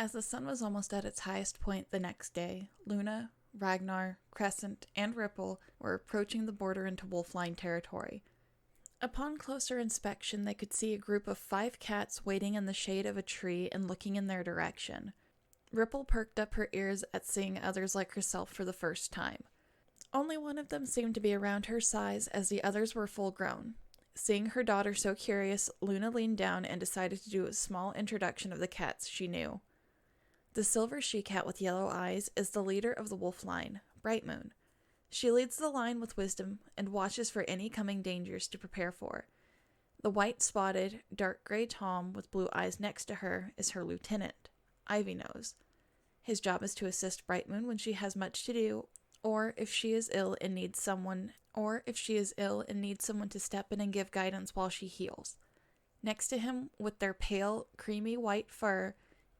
As the sun was almost at its highest point the next day, Luna, Ragnar, Crescent, and Ripple were approaching the border into Wolfline territory. Upon closer inspection, they could see a group of 5 cats waiting in the shade of a tree and looking in their direction. Ripple perked up her ears at seeing others like herself for the first time. Only one of them seemed to be around her size, as the others were full-grown. Seeing her daughter so curious, Luna leaned down and decided to do a small introduction of the cats she knew. The silver she-cat with yellow eyes is the leader of the wolf line, Bright Moon. She leads the line with wisdom and watches for any coming dangers to prepare for. The white-spotted, dark gray Tom with blue eyes next to her is her lieutenant, Ivy Nose. His job is to assist Bright Moon when she has much to do, or if she is ill and needs someone to step in and give guidance while she heals. Next to him, with their pale, creamy white fur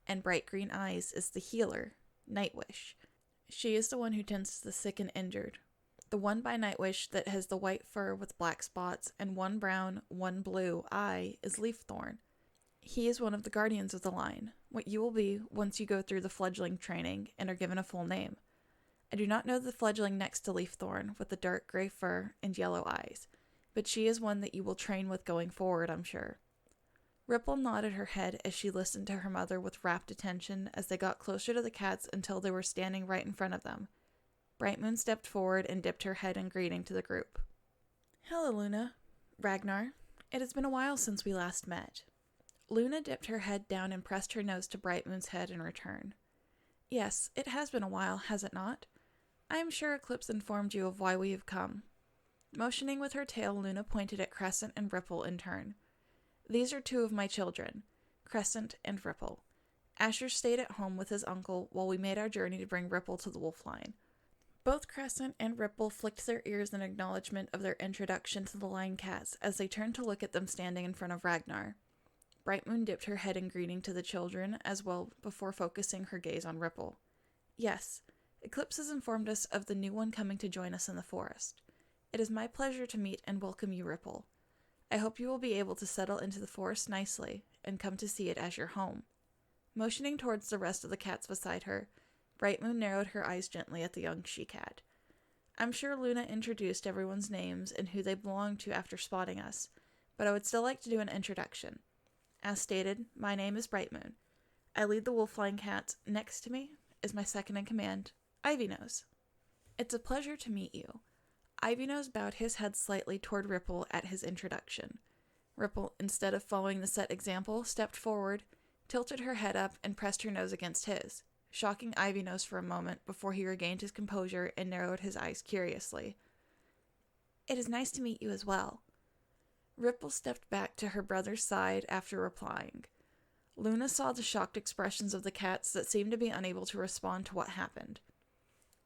and bright green eyes, is the healer, Nightwish. She is the one who tends to the sick and injured. The one by Nightwish that has the white fur with black spots and one brown, one blue eye is Leafthorn. He is one of the guardians of the line, what you will be once you go through the fledgling training and are given a full name. I do not know the fledgling next to Leafthorn with the dark gray fur and yellow eyes, but she is one that you will train with going forward, I'm sure. Ripple nodded her head as she listened to her mother with rapt attention as they got closer to the cats until they were standing right in front of them. Bright Moon stepped forward and dipped her head in greeting to the group. "Hello, Luna. Ragnar. It has been a while since we last met." Luna dipped her head down and pressed her nose to Bright Moon's head in return. "Yes, it has been a while, has it not? I am sure Eclipse informed you of why we have come." Motioning with her tail, Luna pointed at Crescent and Ripple in turn. "These are 2 of my children, Crescent and Ripple. Asher stayed at home with his uncle while we made our journey to bring Ripple to the wolf line." Both Crescent and Ripple flicked their ears in acknowledgement of their introduction to the line cats as they turned to look at them standing in front of Ragnar. Bright Moon dipped her head in greeting to the children as well before focusing her gaze on Ripple. "Yes, Eclipse has informed us of the new one coming to join us in the forest. It is my pleasure to meet and welcome you, Ripple. I hope you will be able to settle into the forest nicely and come to see it as your home." Motioning towards the rest of the cats beside her, Bright Moon narrowed her eyes gently at the young she-cat. "I'm sure Luna introduced everyone's names and who they belong to after spotting us, but I would still like to do an introduction. As stated, my name is Bright Moon. I lead the Wolfline cats. Next to me is my second in command, Ivy Nose." "It's a pleasure to meet you." Ivy Nose bowed his head slightly toward Ripple at his introduction. Ripple, instead of following the set example, stepped forward, tilted her head up, and pressed her nose against his, shocking Ivy Nose for a moment before he regained his composure and narrowed his eyes curiously. "It is nice to meet you as well." Ripple stepped back to her brother's side after replying. Luna saw the shocked expressions of the cats that seemed to be unable to respond to what happened.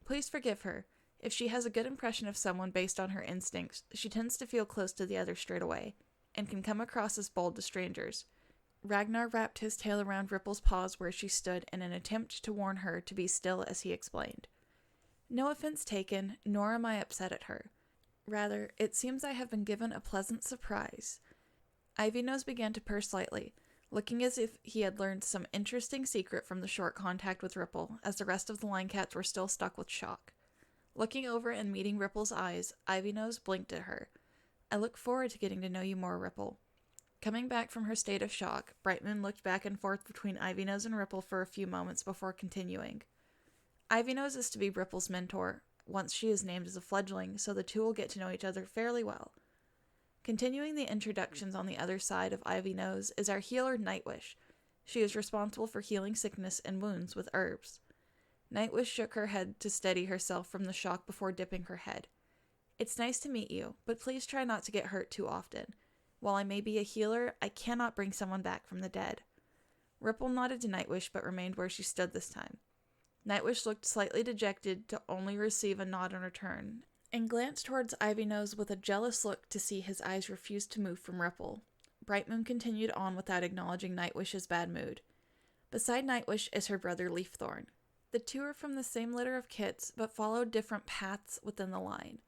"Please forgive her. If she has a good impression of someone based on her instincts, she tends to feel close to the others straight away, and can come across as bold to strangers." Ragnar wrapped his tail around Ripple's paws where she stood in an attempt to warn her to be still as he explained. "No offense taken, nor am I upset at her. Rather, it seems I have been given a pleasant surprise." Ivy Nose began to purr slightly, looking as if he had learned some interesting secret from the short contact with Ripple, as the rest of the line cats were still stuck with shock. Looking over and meeting Ripple's eyes, Ivy Nose blinked at her. "I look forward to getting to know you more, Ripple." Coming back from her state of shock, Bright Moon looked back and forth between Ivy Nose and Ripple for a few moments before continuing. "Ivy Nose is to be Ripple's mentor once she is named as a fledgling, so the 2 will get to know each other fairly well." Continuing the introductions on the other side of Ivy Nose is our healer, Nightwish. She is responsible for healing sickness and wounds with herbs. Nightwish shook her head to steady herself from the shock before dipping her head. "It's nice to meet you, but please try not to get hurt too often. While I may be a healer, I cannot bring someone back from the dead." Ripple nodded to Nightwish but remained where she stood this time. Nightwish looked slightly dejected to only receive a nod in return, and glanced towards Ivy Nose with a jealous look to see his eyes refuse to move from Ripple. Bright Moon continued on without acknowledging Nightwish's bad mood. Beside Nightwish is her brother Leafthorn. The 2 are from the same litter of kits, but followed different paths within the line.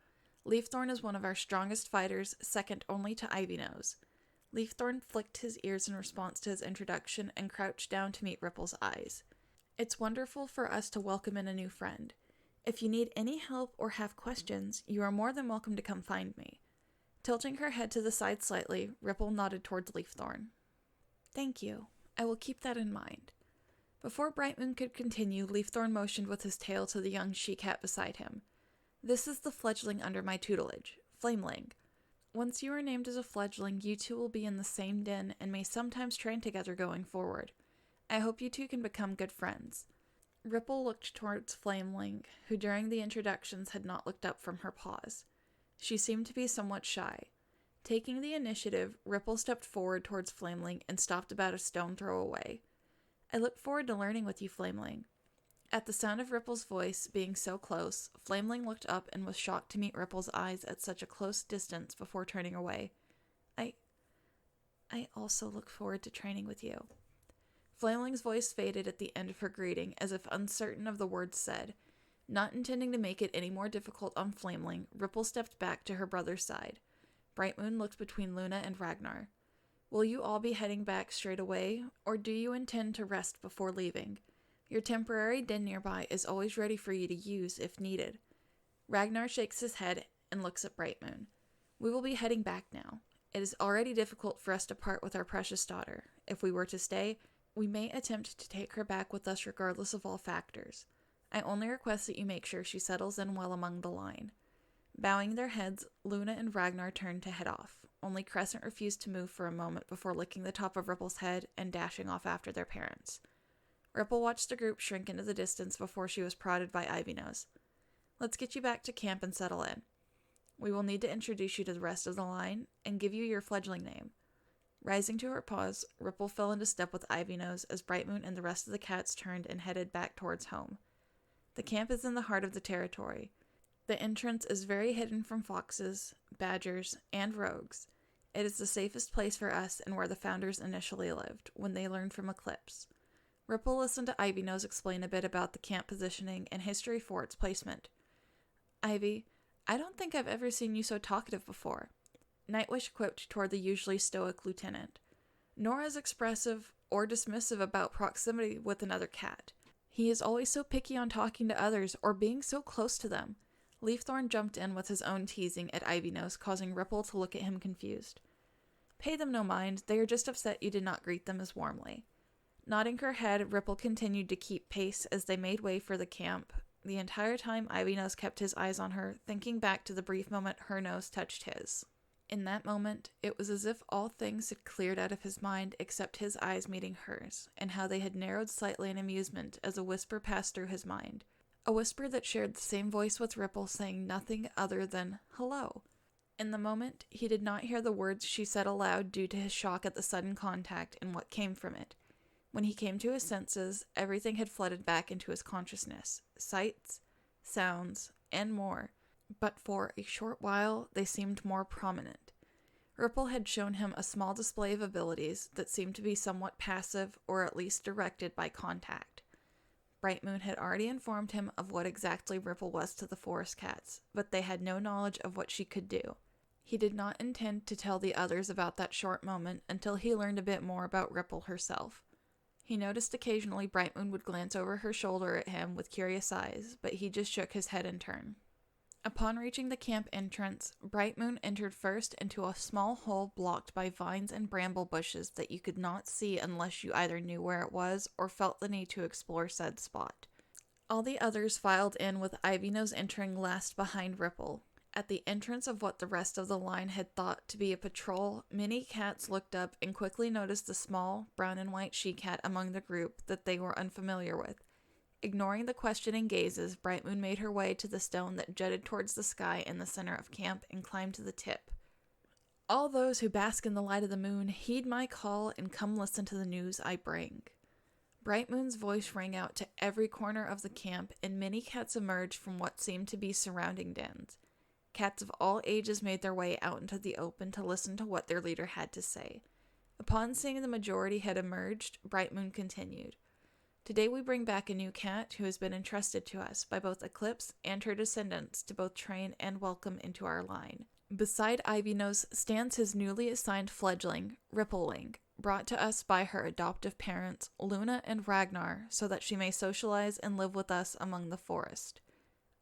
Leafthorn is one of our strongest fighters, second only to Ivy Nose. Leafthorn flicked his ears in response to his introduction and crouched down to meet Ripple's eyes. It's wonderful for us to welcome in a new friend. If you need any help or have questions, you are more than welcome to come find me. Tilting her head to the side slightly, Ripple nodded towards Leafthorn. Thank you. I will keep that in mind. Before Brightmoon could continue, Leafthorn motioned with his tail to the young she-cat beside him. This is the fledgling under my tutelage, Flameling. Once you are named as a fledgling, you two will be in the same den and may sometimes train together going forward. I hope you two can become good friends. Ripple looked towards Flameling, who during the introductions had not looked up from her paws. She seemed to be somewhat shy. Taking the initiative, Ripple stepped forward towards Flameling and stopped about a stone throw away. I look forward to learning with you, Flameling. At the sound of Ripple's voice being so close, Flameling looked up and was shocked to meet Ripple's eyes at such a close distance before turning away. I also look forward to training with you. Flameling's voice faded at the end of her greeting, as if uncertain of the words said. Not intending to make it any more difficult on Flameling, Ripple stepped back to her brother's side. Brightmoon looked between Luna and Ragnar. Will you all be heading back straight away, or do you intend to rest before leaving? Your temporary den nearby is always ready for you to use if needed. Ragnar shakes his head and looks at Brightmoon. We will be heading back now. It is already difficult for us to part with our precious daughter. If we were to stay, we may attempt to take her back with us regardless of all factors. I only request that you make sure she settles in well among the line. Bowing their heads, Luna and Ragnar turned to head off. Only Crescent refused to move for a moment before licking the top of Ripple's head and dashing off after their parents. Ripple watched the group shrink into the distance before she was prodded by Ivynose. Let's get you back to camp and settle in. We will need to introduce you to the rest of the line and give you your fledgling name. Rising to her paws, Ripple fell into step with Ivynose as Brightmoon and the rest of the cats turned and headed back towards home. The camp is in the heart of the territory. The entrance is very hidden from foxes, badgers, and rogues. It is the safest place for us and where the founders initially lived, when they learned from Eclipse. Ripple listened to Ivynose explain a bit about the camp positioning and history for its placement. Ivy, I don't think I've ever seen you so talkative before. Nightwish quipped toward the usually stoic lieutenant. Nor as expressive or dismissive about proximity with another cat. He is always so picky on talking to others or being so close to them. Leafthorn jumped in with his own teasing at Ivynose, causing Ripple to look at him confused. Pay them no mind, they are just upset you did not greet them as warmly. Nodding her head, Ripple continued to keep pace as they made way for the camp. The entire time Ivynose kept his eyes on her, thinking back to the brief moment her nose touched his. In that moment, it was as if all things had cleared out of his mind except his eyes meeting hers, and how they had narrowed slightly in amusement as a whisper passed through his mind. A whisper that shared the same voice with Ripple, saying nothing other than, hello. In the moment, he did not hear the words she said aloud due to his shock at the sudden contact and what came from it. When he came to his senses, everything had flooded back into his consciousness. Sights, sounds, and more. But for a short while, they seemed more prominent. Ripple had shown him a small display of abilities that seemed to be somewhat passive or at least directed by contact. Brightmoon had already informed him of what exactly Ripple was to the forest cats, but they had no knowledge of what she could do. He did not intend to tell the others about that short moment until he learned a bit more about Ripple herself. He noticed occasionally Brightmoon would glance over her shoulder at him with curious eyes, but he just shook his head in turn. Upon reaching the camp entrance, Brightmoon entered first into a small hole blocked by vines and bramble bushes that you could not see unless you either knew where it was or felt the need to explore said spot. All the others filed in with Ivynose entering last behind Ripple. At the entrance of what the rest of the line had thought to be a patrol, many cats looked up and quickly noticed the small, brown and white she-cat among the group that they were unfamiliar with. Ignoring the questioning gazes, Brightmoon made her way to the stone that jutted towards the sky in the center of camp and climbed to the tip. All those who bask in the light of the moon, heed my call and come listen to the news I bring. Brightmoon's voice rang out to every corner of the camp, and many cats emerged from what seemed to be surrounding dens. Cats of all ages made their way out into the open to listen to what their leader had to say. Upon seeing the majority had emerged, Brightmoon continued. Today we bring back a new cat who has been entrusted to us by both Eclipse and her descendants to both train and welcome into our line. Beside Ivynose stands his newly assigned fledgling, Rippling. brought to us by her adoptive parents, Luna and Ragnar, so that she may socialize and live with us among the forest.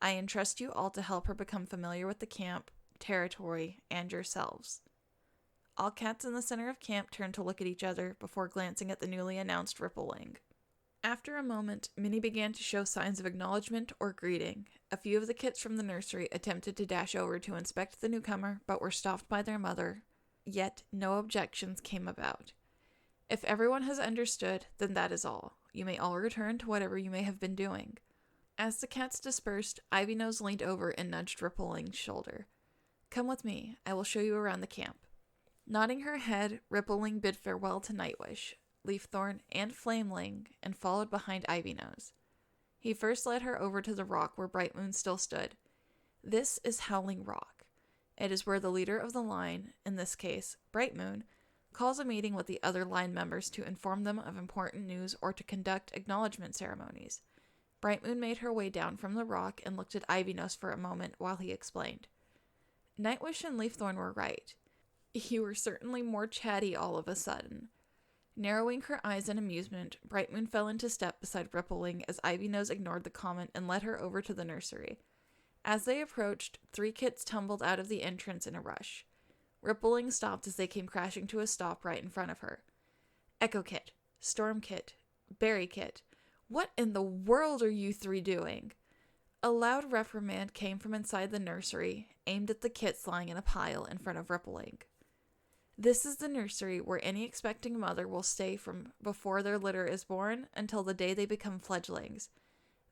I entrust you all to help her become familiar with the camp, territory, and yourselves." All cats in the center of camp turned to look at each other before glancing at the newly announced Rippling. After a moment, many began to show signs of acknowledgement or greeting. A few of the kits from the nursery attempted to dash over to inspect the newcomer, but were stopped by their mother, yet no objections came about. If everyone has understood, then that is all. You may all return to whatever you may have been doing. As the cats dispersed, Ivy-Nose leaned over and nudged Rippling's shoulder. "Come with me. I will show you around the camp." Nodding her head, Rippling bid farewell to Nightwish, Leafthorn, and Flameling, and followed behind Ivy-Nose. He first led her over to the rock where Brightmoon still stood. This is Howling Rock. It is where the leader of the line, in this case, Brightmoon, calls a meeting with the other line members to inform them of important news or to conduct acknowledgement ceremonies. Brightmoon made her way down from the rock and looked at Ivy-Nose for a moment while he explained. "Nightwish and Leafthorn were right. You were certainly more chatty all of a sudden." Narrowing her eyes in amusement, Brightmoon fell into step beside Rippling as Ivy-Nose ignored the comment and led her over to the nursery. As they approached, 3 kits tumbled out of the entrance in a rush. Rippling stopped as they came crashing to a stop right in front of her. "Echo Kit, Storm Kit, Berry Kit, what in the world are you 3 doing?" A loud reprimand came from inside the nursery, aimed at the kits lying in a pile in front of Rippling. "This is the nursery where any expecting mother will stay from before their litter is born until the day they become fledglings.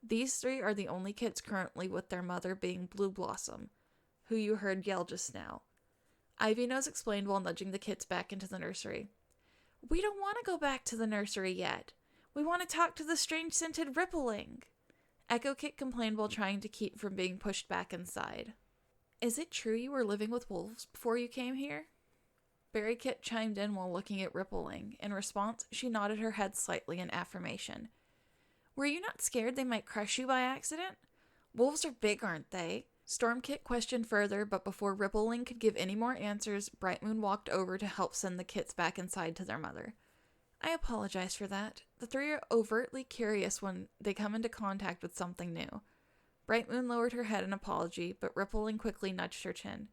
These 3 are the only kits currently with their mother being Blue Blossom, who you heard yell just now." Ivy-Nose explained while nudging the kits back into the nursery. "We don't want to go back to the nursery yet. We want to talk to the strange-scented Rippling." Echo Kit complained while trying to keep from being pushed back inside. "Is it true you were living with wolves before you came here?" Berry Kit chimed in while looking at Rippling. In response, she nodded her head slightly in affirmation. "Were you not scared they might crush you by accident? Wolves are big, aren't they?" Storm Kit questioned further, but before Rippling could give any more answers, Brightmoon walked over to help send the kits back inside to their mother. "I apologize for that. The 3 are overtly curious when they come into contact with something new." Brightmoon lowered her head in apology, but Rippling quickly nudged her chin.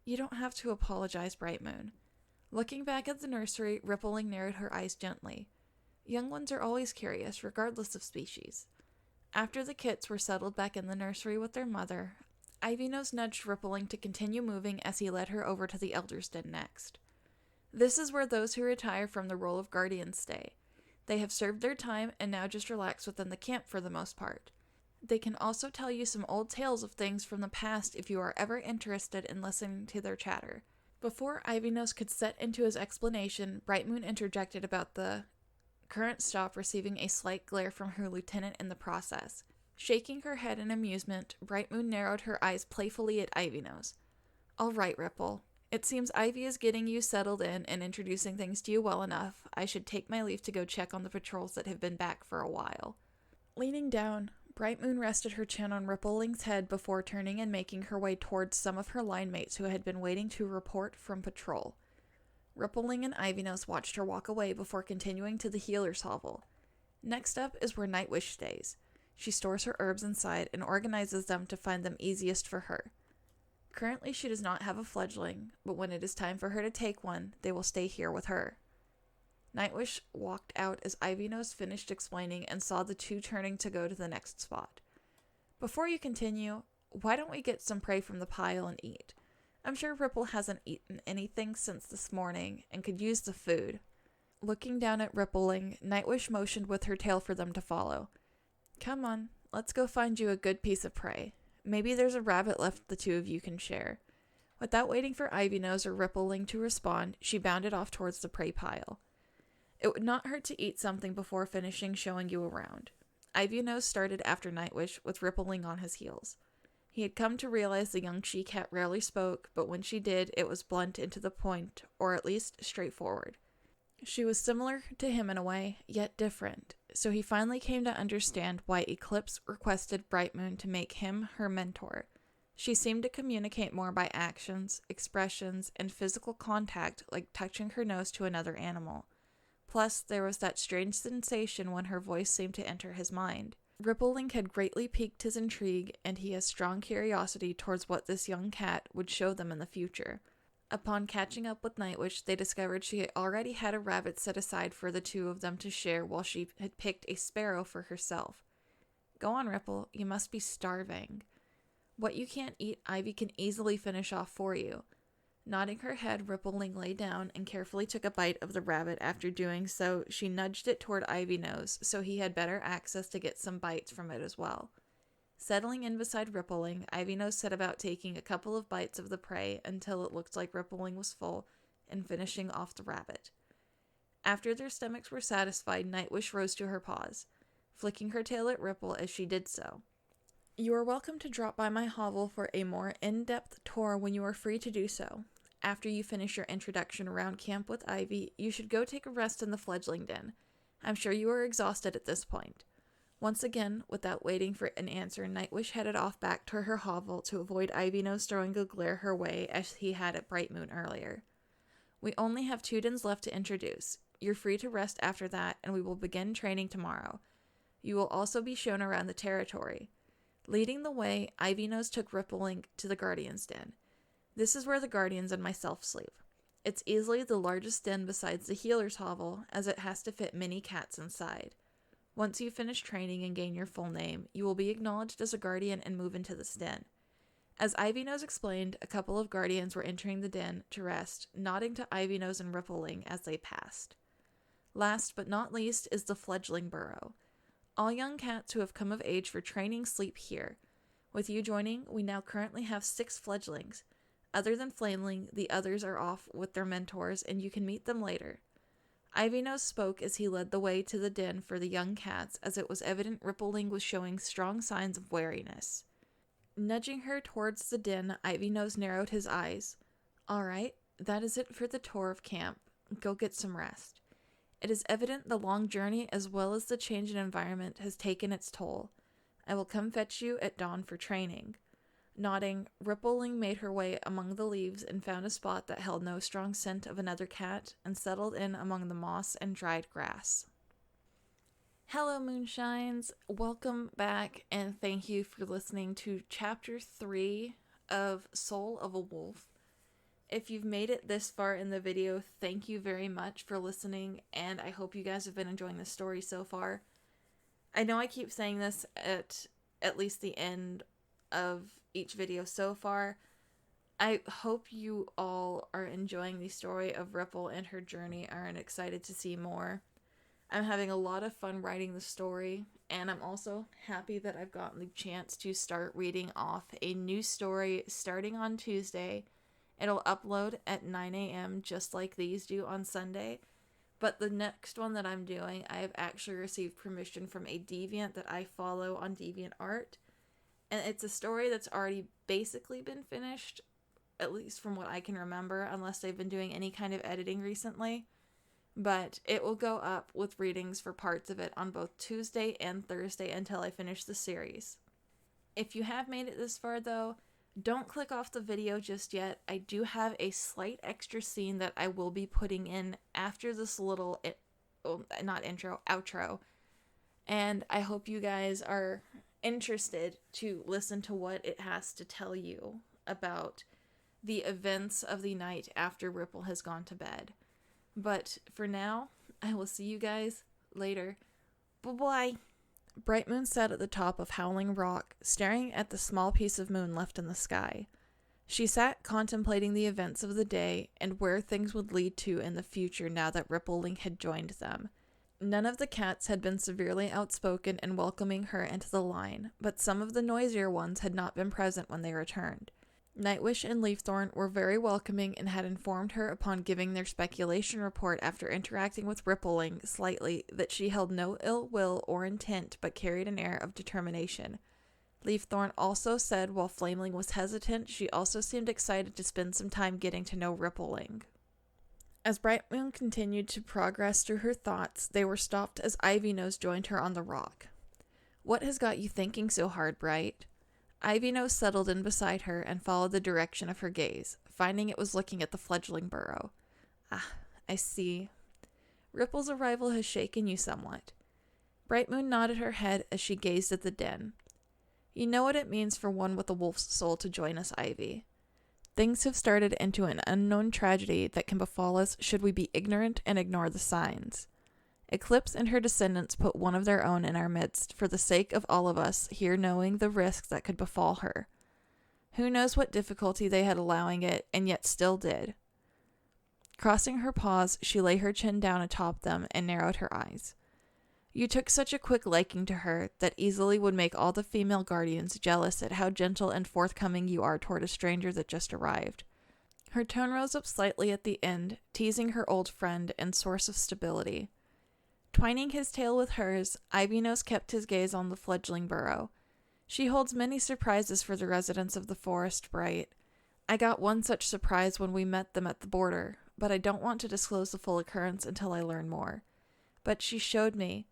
"You don't have to apologize, Brightmoon." Looking back at the nursery, Rippling narrowed her eyes gently. "Young ones are always curious, regardless of species." After the kits were settled back in the nursery with their mother, Ivy-Nose nudged Rippling to continue moving as he led her over to the Elder's Den next. This is where those who retire from the role of guardians stay. They have served their time and now just relax within the camp for the most part. They can also tell you some old tales of things from the past if you are ever interested in listening to their chatter. Before Ivy-Nose could set into his explanation, Brightmoon interjected about the current stop receiving a slight glare from her lieutenant in the process. Shaking her head in amusement, Brightmoon narrowed her eyes playfully at Ivy-Nose. "All right, Ripple. It seems Ivy is getting you settled in and introducing things to you well enough. I should take my leave to go check on the patrols that have been back for a while." Leaning down, Brightmoon rested her chin on Rippling's head before turning and making her way towards some of her line mates who had been waiting to report from patrol. Rippling and Ivy-Nose watched her walk away before continuing to the healer's hovel. Next up is where Nightwish stays. She stores her herbs inside and organizes them to find them easiest for her. Currently she does not have a fledgling, but when it is time for her to take one, they will stay here with her. Nightwish walked out as Ivy-Nose finished explaining and saw the 2 turning to go to the next spot. "Before you continue, why don't we get some prey from the pile and eat? I'm sure Ripple hasn't eaten anything since this morning and could use the food." Looking down at Rippling, Nightwish motioned with her tail for them to follow. "Come on, let's go find you a good piece of prey. Maybe there's a rabbit left the 2 of you can share." Without waiting for Ivy-Nose or Rippling to respond, she bounded off towards the prey pile. It would not hurt to eat something before finishing showing you around. Ivy-Nose started after Nightwish, with Rippling on his heels. He had come to realize the young she-cat rarely spoke, but when she did, it was blunt and to the point, or at least straightforward. She was similar to him in a way, yet different, so he finally came to understand why Eclipse requested Brightmoon to make him her mentor. She seemed to communicate more by actions, expressions, and physical contact, like touching her nose to another animal. Plus, there was that strange sensation when her voice seemed to enter his mind. Rippling had greatly piqued his intrigue, and he has strong curiosity towards what this young cat would show them in the future. Upon catching up with Nightwish, they discovered she already had a rabbit set aside for the two of them to share while she had picked a sparrow for herself. Go on, Ripple, you must be starving. What you can't eat, Ivy can easily finish off for you. Nodding her head, Rippling lay down and carefully took a bite of the rabbit. After doing so, she nudged it toward Ivy Nose so he had better access to get some bites from it as well. Settling in beside Rippling, Ivy Nose set about taking a couple of bites of the prey until it looked like Rippling was full and finishing off the rabbit. After their stomachs were satisfied, Nightwish rose to her paws, flicking her tail at Ripple as she did so. You are welcome to drop by my hovel for a more in-depth tour when you are free to do so. After you finish your introduction around camp with Ivy, you should go take a rest in the fledgling den. I'm sure you are exhausted at this point. Once again, without waiting for an answer, Nightwish headed off back to her hovel to avoid Ivy Nose throwing a glare her way as he had at Bright Moon earlier. We only have 2 dens left to introduce. You're free to rest after that, and we will begin training tomorrow. You will also be shown around the territory. Leading the way, Ivy Nose took Rippling to the Guardian's Den. This is where the Guardians and myself sleep. It's easily the largest den besides the Healer's hovel, as it has to fit many cats inside. Once you finish training and gain your full name, you will be acknowledged as a Guardian and move into this den. As Ivy Nose explained, a couple of Guardians were entering the den to rest, nodding to Ivy Nose and Rippling as they passed. Last but not least is the fledgling burrow. All young cats who have come of age for training sleep here. With you joining, we now currently have 6 fledglings. Other than Flameling, the others are off with their mentors, and you can meet them later. Ivy Nose spoke as he led the way to the den for the young cats, as it was evident Rippling was showing strong signs of wariness. Nudging her towards the den, Ivy Nose narrowed his eyes. All right, that is it for the tour of camp. Go get some rest. It is evident the long journey as well as the change in environment has taken its toll. I will come fetch you at dawn for training. Nodding, Rippling made her way among the leaves and found a spot that held no strong scent of another cat and settled in among the moss and dried grass. Hello, Moonshines. Welcome back, and thank you for listening to Chapter 3 of Soul of a Wolf. If you've made it this far in the video, thank you very much for listening, and I hope you guys have been enjoying the story so far. I know I keep saying this at least the end of each video so far. I hope you all are enjoying the story of Ripple and her journey and excited to see more. I'm having a lot of fun writing the story, and I'm also happy that I've gotten the chance to start reading off a new story starting on Tuesday. It'll upload at 9 a.m. just like these do on Sunday. But the next one that I'm doing, I have actually received permission from a deviant that I follow on DeviantArt. And it's a story that's already basically been finished, at least from what I can remember, unless they've been doing any kind of editing recently. But it will go up with readings for parts of it on both Tuesday and Thursday until I finish the series. If you have made it this far, though, don't click off the video just yet. I do have a slight extra scene that I will be putting in after this little, outro. And I hope you guys are interested to listen to what it has to tell you about the events of the night after Ripple has gone to bed. But for now, I will see you guys later. Bye-bye. Bright Moon sat at the top of Howling Rock, staring at the small piece of moon left in the sky. She sat contemplating the events of the day and where things would lead to in the future now that Rippling had joined them. None of the cats had been severely outspoken in welcoming her into the line, but some of the noisier ones had not been present when they returned. Nightwish and Leafthorn were very welcoming and had informed her upon giving their speculation report after interacting with Rippling slightly that she held no ill will or intent but carried an air of determination. Leafthorn also said while Flameling was hesitant, she also seemed excited to spend some time getting to know Rippling. As Bright Moon continued to progress through her thoughts, they were stopped as Ivy Nose joined her on the rock. What has got you thinking so hard, Bright? Ivy Nose settled in beside her and followed the direction of her gaze, finding it was looking at the fledgling burrow. Ah, I see. Ripple's arrival has shaken you somewhat. Bright Moon nodded her head as she gazed at the den. You know what it means for one with a wolf's soul to join us, Ivy. Things have started into an unknown tragedy that can befall us should we be ignorant and ignore the signs. Eclipse and her descendants put one of their own in our midst for the sake of all of us here knowing the risks that could befall her. Who knows what difficulty they had allowing it, and yet still did. Crossing her paws, she lay her chin down atop them and narrowed her eyes. You took such a quick liking to her that easily would make all the female guardians jealous at how gentle and forthcoming you are toward a stranger that just arrived. Her tone rose up slightly at the end, teasing her old friend and source of stability. Twining his tail with hers, Ivy-Nose kept his gaze on the fledgling burrow. She holds many surprises for the residents of the forest, Bright. I got one such surprise when we met them at the border, but I don't want to disclose the full occurrence until I learn more. But she showed me,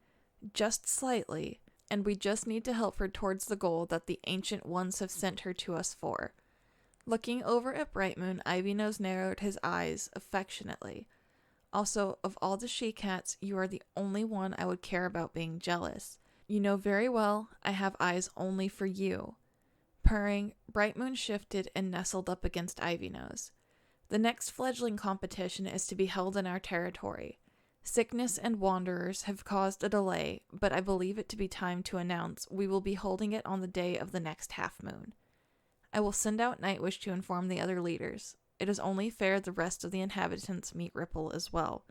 just slightly, and we just need to help her towards the goal that the Ancient Ones have sent her to us for. Looking over at Bright Moon, Ivy-Nose narrowed his eyes affectionately. Also, of all the she-cats, you are the only one I would care about being jealous. You know very well I have eyes only for you. Purring, Bright Moon shifted and nestled up against Ivy-Nose. The next fledgling competition is to be held in our territory. Sickness and wanderers have caused a delay, but I believe it to be time to announce we will be holding it on the day of the next half-moon. I will send out Nightwish to inform the other leaders. It is only fair the rest of the inhabitants meet Ripple as well.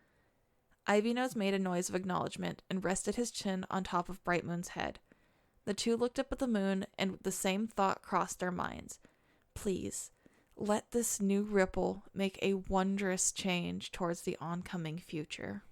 Ivy-Nose made a noise of acknowledgement and rested his chin on top of Bright Moon's head. The two looked up at the moon, and the same thought crossed their minds. Please, let this new Ripple make a wondrous change towards the oncoming future.